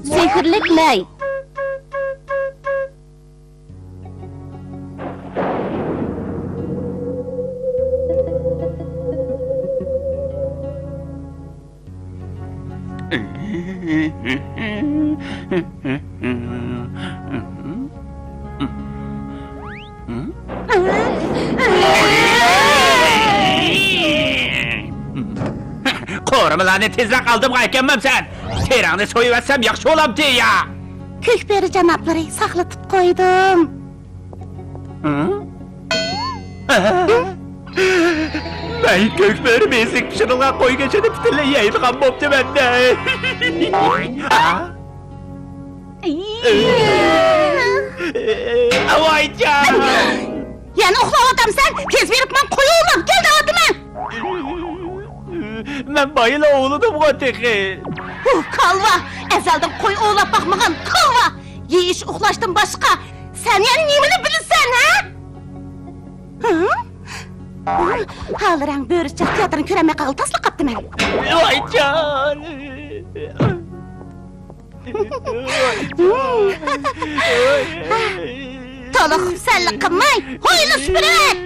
Sehrlik ney? Qo'rimilarni tezroq aldim qaytganman sen. Terangni so'yivatsam yaxshi bo'lamdi ya. Ko'kberi janoblari saqlatib qo'ydim. Ben ko'kberi besiq pishirilan qo'ygachada butunlay yeydigan bo'pti menda. Avoyjon! Yana uxlayapsan? Tez berib men qo'yavlam. Kel davotimi? Men bayıla oğludum qo'tiqi. Kalva, ezelden qo'y o'g'lab bakmagan kalva. Yeyish uxlashdan boshqa sen yana nimani bilsan, ha? Halirang bo'richa teatrini ko'ramay qolib tasla qapti men. Avoyjon! To'liq senlik qilmay, ho'yla supurib.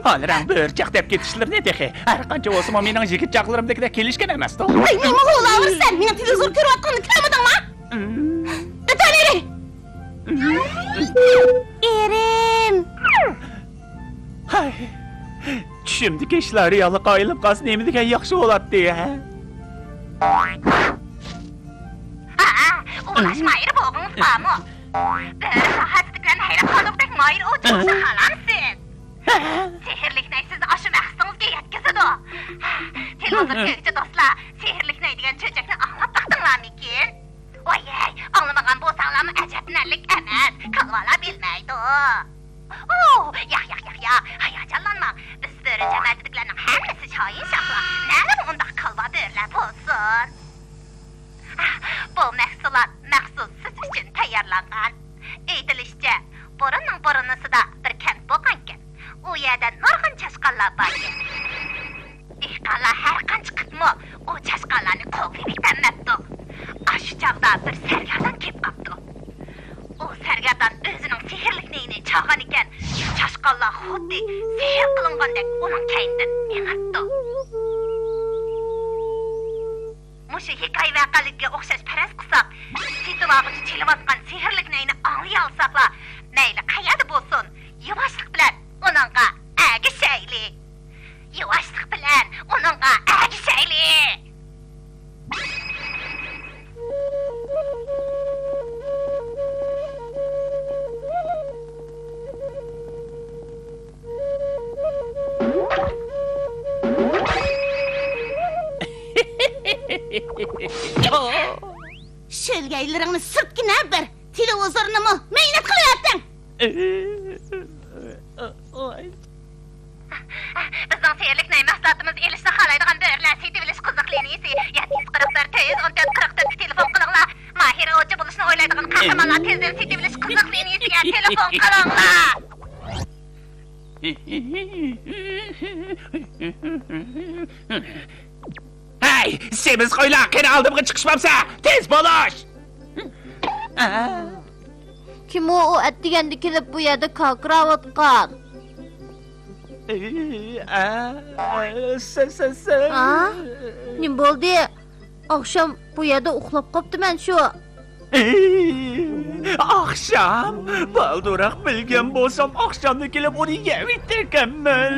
Halirang bo'rchaq deb ketishlar ne dexe? Har qancha bo'lsa mening yigitchaqlarimdagidek kelishgan emas-da. Ay, nima bo'laversan? Meni televizor ko'rayotganini ko'rmadingmi? O'taneri. Erim. Hay. Tushimdagi ishlar yoli qoyilib qolsa nima degan yaxshi bo'ladi ya. Ulaş mayır boğun famu. Böyle sahatlıklarını hele kalıbdaki mayır o çok sahalamsın. Sehirlik ney sizni aşı məxsınızga yetkizidi. Televizor ko'yichi do'stlar, sehirlik ney degan cho'chakni anglab baqdinglarmikin? Voyey, anglamagan bo'lsanglarmi ajablanarlik emas, kalvalar bilmaydi. Yo'q, hayajonlanmang. Biz bo'ri jamoatidiklarning hammasi shoyin shahla. Nima undaq kalva bo'rlar bo'lsin? Bu mahsulot maxsus siz uchun tayyorlangan. Aytilishicha, bo'rining bo'rinisida bir kent bo'lgan. U yerda nurg'un chashqonlar bor. Dehqonlar har qancha qitmi u chashqonlarni qo'lga tanlabdi. Shu chog'da bir sargardon kelib qopdi. U sargardon o'zining sehrlik neyini chog'an ekan. Chashqonlar xuddi sehr qilingandek uning kaynidan meng'atdi. Mushu hikoya vaqaliga o'xshash faraz qilsak, situvag'ichi chelayotgan sehrlik neyni anglay olsaqlar, mayli qayerda bo'lsin, yuvashlik bilan onunğa əgişəyli. Yavaşlıq bilən onunğa əgişəyli. Şölgeylerini sırtgine bir televizorunu mu meynat kılıyordun? Bizning sehrlik ney mahsulotimiz elishni xohlaydigan bo'rlar setivilish qiziqligini 744 telefon qilinglar. Mahira o'chi bo'lishni o'ylaydigan qahramonlar tezdan setivilish qiziqligini telefon qilinglar. Hey, semiz qo'ylar qani oldimga chiqishmamsa, tez bo'lish. Kim o atdiganda kelib bu yerda kakravotgan? Ha? Nim bo'ldi? Akşam bu yerda uxlab qoptiman shu. Akşam, balduroq bilgan bo'lsam, akşamda kelib uni yeb ekanman.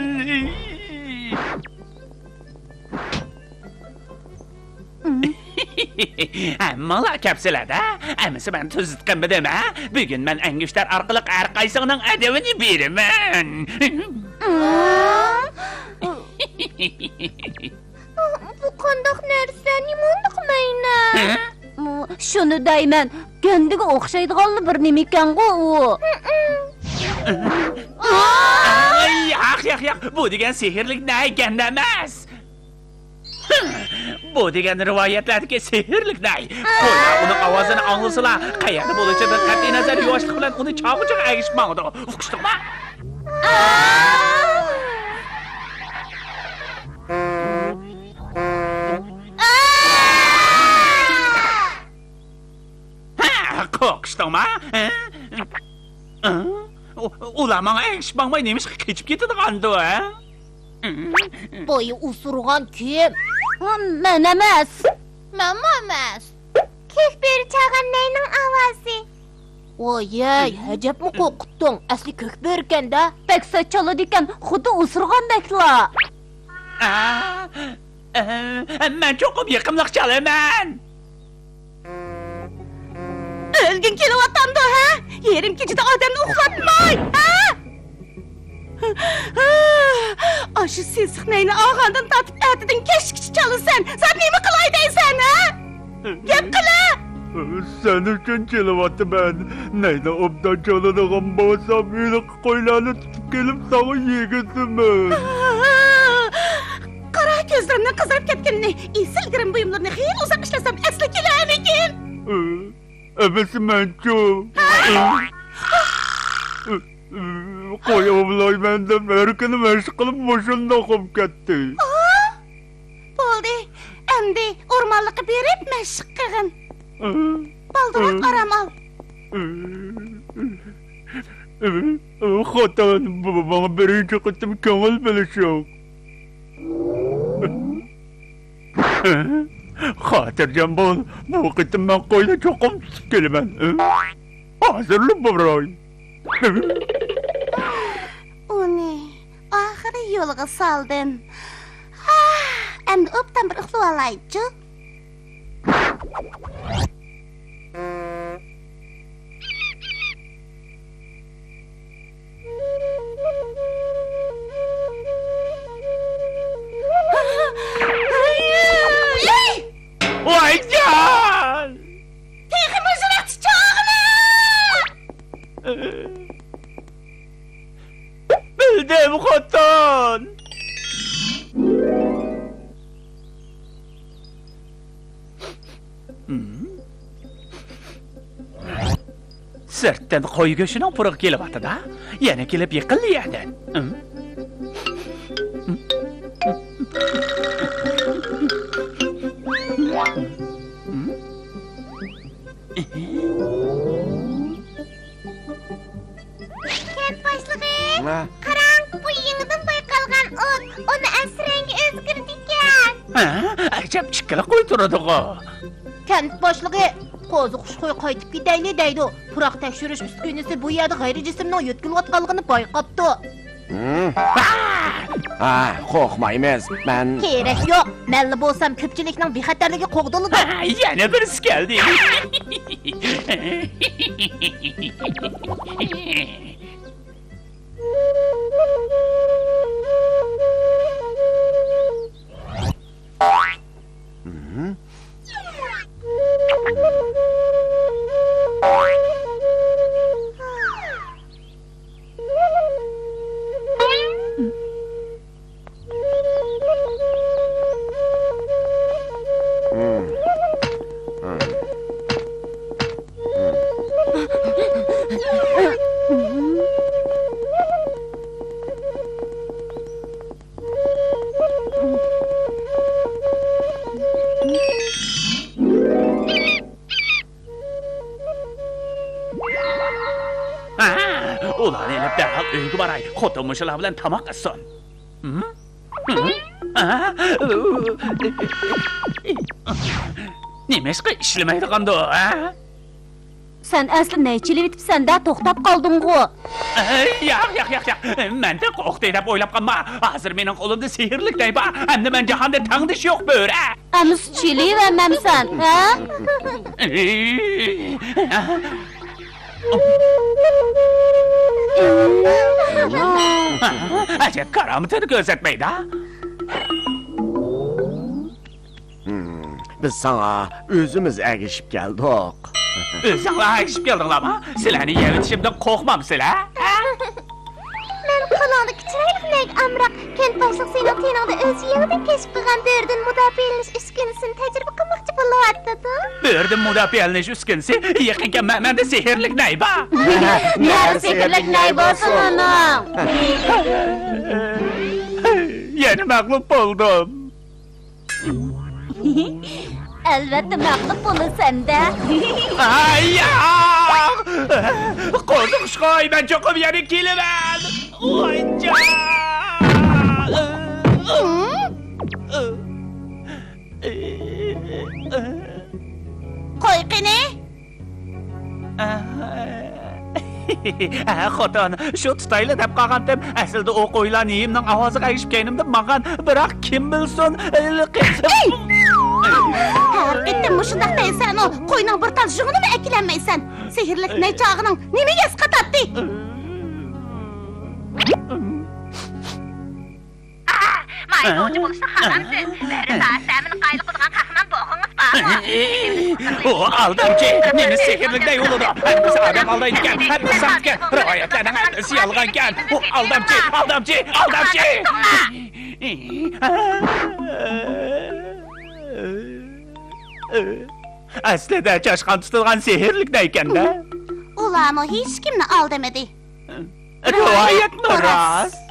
Ammalar kapsilada, amisi ben tuzitqanmi dema, bugun men angishlar orqali har qaysining adabini beraman. Bu qandoq narsa, nima uqmayna? Shuni deyman, gandiga o'xshaydiganli bir nima ekan-ku u. Yo'q, bu degan sehrlik ney ganda emas. Bu degan rivoyatlardagi sehrlik nay. Qo'ylar uning ovozini anglasalar, qayerda bo'lishidan qat'iy nazar yoshlik bilan uni chog'ichoq agishmoqdi. Uqishdingmi? Ha, qo'rqishdingmi? Ular menga agishmoqmay nemish qechib ketadigandu, ha? Boyu usurgan kim? Men emas. Menmi emas? Kökberi çalğan neyinin avazı? Oy, hacapmı qo'rqitding? Asli ko'kbir ekan-da. Pek saçalı ekan, xuddi usurgandekla. Men cho'qib yiqimliq chalaman. Ölgün kilovattandı ha? Yerim keçide adamını uxlatmay. Ha? Aşı silsik neyini ağandan tatıp ətidin keşkiç çalırsan. Sen neyimi qılay deysen ha? Gep qıla. Sen üçün kelivatı ben. Neyde obdan çalınığım bolsam yine qoylarını tutup gelip sana yegisimim. Qara gözlerimden kızarıp ketkenini, isilgirim buyumlarını xeyli uzak işlesem əsli kilənikin. Ebesi menço. Qoy oğlay benden Amerikan'ı meşgul kılıp boşunda okup gitti. Boldi, əmdi ormanlıqı berib məşq qığın. Baldırak aram al. Xotan bana birinci kıtım köngül bilişim. Xatircam bol, bu kıtım ben koyda çokum tutup gelimen. Hazırlı babray. Uni, ahırı yolga saldın. Əmdi optan bir ıxlı alaycı. Vay can! Texim özünə çiçağını! Bildim xotan! Sirtdan qo'y go'shining purug' kelyapti-da. Yana kelib yiqildi yerdan. Kent başlığı. Karan bu yenidən bayqalğan ot. Onu əsrengi özgürdükən. Ajab chiqqila qo'y turadi-ku. Kent boshlig'i qo'zi qushqo'y qaytib ketayli deydi. Turoq tekshirish uskunasi bu yerda g'ayri jismning yutkilayotganligini bayqabdi. Qo'rqmaymiz. Men Kerak yo'q. Melli bo'lsam ko'pchilikning bexatarligi qo'g'dilidi. Yana birisi keldi. Ulan elib dərhal öygü baray, xotunmuşlar bilan tamaq qısın. Nemeşqi işləməydiqandı o, ha? Sen asli neyçili bitipsen de toxtab qaldın-gu. Yo'q. Men de qo'rqdi deb o'ylab qolma. Hozir mening qo'limda sehrlik day bor. Endi men jahonda tangdish yo'q bo'ra. Amis çili vermemsen, ha? Ajab karomatini ko'rsatmaydi, ha? biz sana özümüz erişip geldik. O'zinglar aytishib keldinglarmi? Sizlarni yevitishimdan qo'rqmamsizlar, ha? Men qulog'ini kichiraylik amroq Kent başlıq senin teningdə özü yenidən keşif qılğan bördün müdafiəliniş üskünüsünü təcrübə qılmaqçı boluyatdı. Bördüm müdafiəliniş üskünsi, yaqinki məndə sehirlik nəy ba? Nəyə sehirlik nəy bolsun onun? Yeni məğlub oldum. Əlbəttə məğlub bolursan da. Ay ya! Qorxuş qoy, mən çoxum yeni kilibəm. Oy ca! Qoy qini. Xotin, shu tutayli deb qolgandim. Aslida o qo'ylar yeyimning ovozi qayishib kelganimda maqan, biroq kim bilsin. Hər qitdim muşundaq deysən o, qoyunun bir tal jığını mı əkilənməysən? Sehirlik nə çağının, nemi yes qatatdı? Mayda buluşda xalamsın. Beri saat səmin qaylı qılğan qaxınan boğunuz bağlı. O aldamcı, nemi sehirlik nə yoludu? Həmmisi adam aldaydıkən, həmmisi satkən, rivayətlərdən həmmisi yalğankən. O aldamcı. Aslida çaşqan tutilgan sehirlik nə ikən də? Ulan o heç kimni al demedi. Rivayət mi rast?